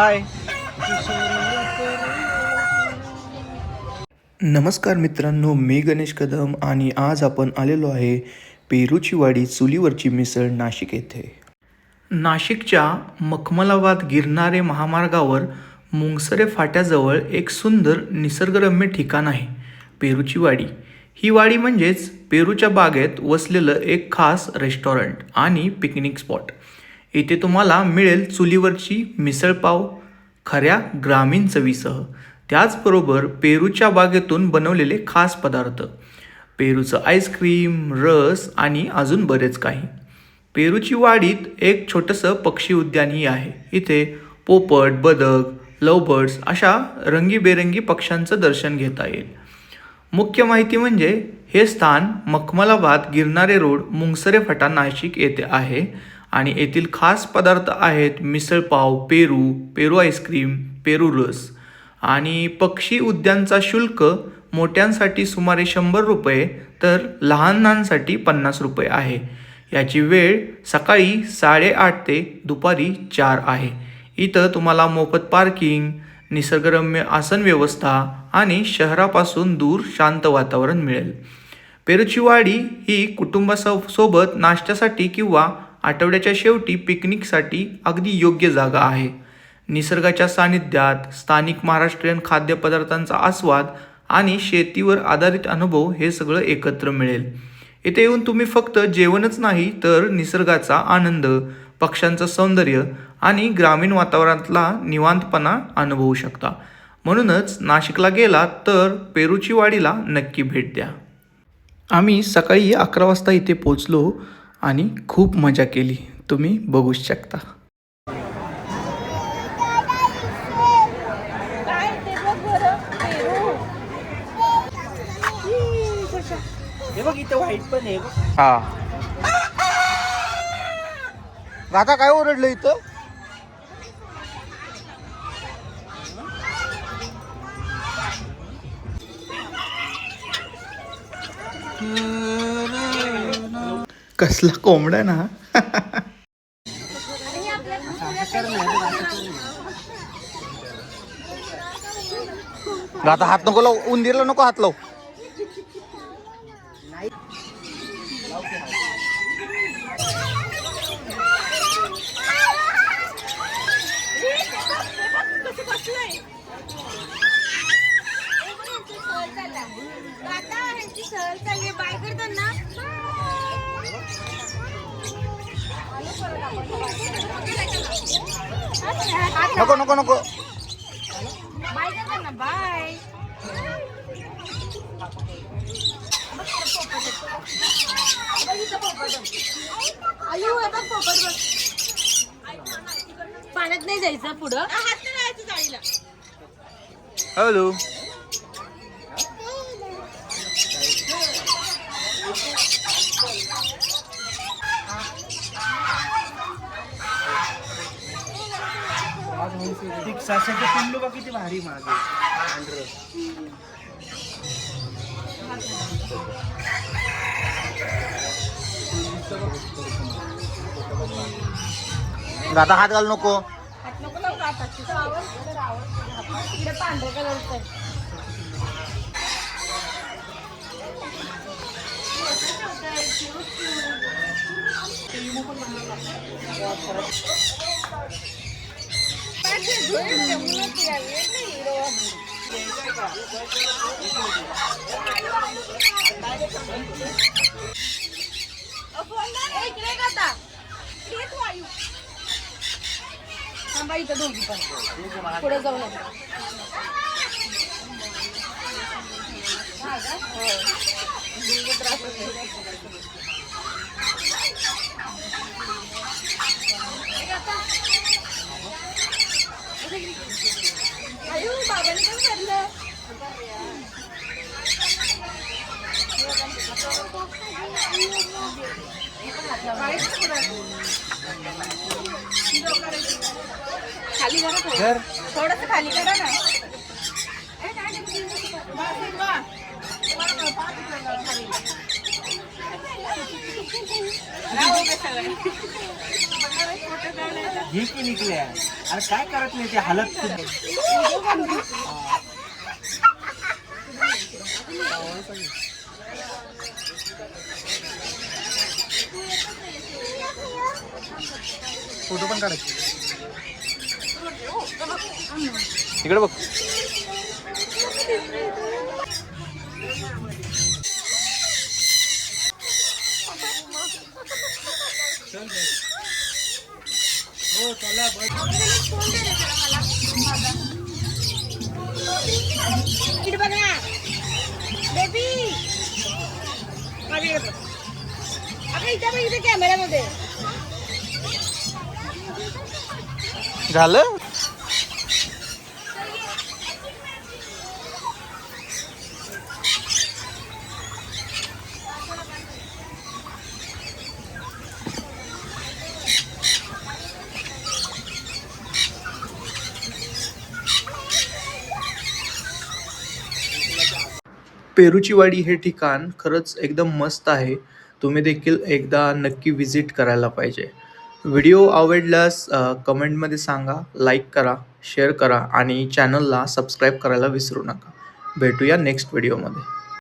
हाय. नमस्कार मित्रांनो, मी गणेश कदम आणि आज आपण आलेलो आहे पेरूची वाडी चुलीवरची मिसळ नाशिक येथे. नाशिकच्या मखमलाबाद गिरणारे महामार्गावर मुंगसरे फाट्याजवळ एक सुंदर निसर्गरम्य ठिकाण आहे पेरूची वाडी. ही वाडी म्हणजेच पेरूच्या बागेत वसलेलं एक खास रेस्टॉरंट आणि पिकनिक स्पॉट. इथे तुम्हाला मिळेल चुलीवरची मिसळपाव खऱ्या ग्रामीण चवीसह, त्याचबरोबर पेरूच्या बागेतून बनवलेले खास पदार्थ, पेरूचं आईस्क्रीम, रस आणि अजून बरेच काही. पेरूची वाडीत एक छोटंसं पक्षी उद्यानही आहे. इथे पोपट, बदक, लवबर्ड्स अशा रंगीबेरंगी पक्ष्यांचं दर्शन घेता येईल. मुख्य माहिती म्हणजे हे स्थान मखमलाबाद गिरणारे रोड मुंगसरे फाटा नाशिक येथे आहे आणि येथील खास पदार्थ आहेत मिसळपाव, पेरू आईस्क्रीम, पेरू रस. आणि पक्षी उद्यानचा शुल्क मोठ्यांसाठी सुमारे 100 रुपये तर लहानांसाठी 50 रुपये आहे. याची वेळ सकाळी 8:30 ते दुपारी 4 आहे. इथं तुम्हाला मोफत पार्किंग, निसर्गरम्य आसन व्यवस्था आणि शहरापासून दूर शांत वातावरण मिळेल. पेरूची वाडी ही कुटुंबासोबत नाश्त्यासाठी किंवा आठवड्याच्या शेवटी पिकनिकसाठी अगदी योग्य जागा आहे. निसर्गाच्या सानिध्यात स्थानिक महाराष्ट्रीयन खाद्यपदार्थांचा आस्वाद आणि शेतीवर आधारित अनुभव हे सगळं एकत्र मिळेल. इथे येऊन तुम्ही फक्त जेवणच नाही तर निसर्गाचा आनंद, पक्ष्यांचं सौंदर्य आणि ग्रामीण वातावरणातला निवांतपणा अनुभवू शकता. म्हणूनच नाशिकला गेला तर पेरूची वाडीला नक्की भेट द्या. आम्ही सकाळी 11 वाजता इथे पोचलो आणि खूप मजा केली. तुम्ही बघूच शकता. हे बघ इथं व्हाईट पण आहे. हा, आता काय ओरडलं इथं? कसला कोंबडा ना. आता हात नको लावू, उंदीरला नको हात लावू. नको नको नको. बाय. पाण्यात नाही जायचं पुढं. हॅलो. सासाचं पिल्लू बघ किती भारी मागे. आता हात घाल नको. पांढऱ्या कलरचं थांबा इथं दोघी पण पुढे जाऊ नका. बाबाने पण करलं. खाली करा थोडंसं खाली करा ना. खाली हे की निघल्या अरे काय करत नाही ते हालत फोटो पण काढायचे इकडे बघ. हो चला इकडे बघ ना बेबी माझ्याकडे बघ. अगं इथे बघ इथे कॅमेऱ्यामध्ये झालं. पेरूची वाडी हे ठिकाण खरंच एकदम मस्त आहे. तुम्ही देखील एकदा नक्की विजिट करायला पाहिजे. व्हिडिओ आवडल्यास कमेंटमध्ये सांगा, लाईक करा, शेअर करा आणि चॅनलला सबस्क्राईब करायला विसरू नका. भेटूया नेक्स्ट व्हिडिओमध्ये.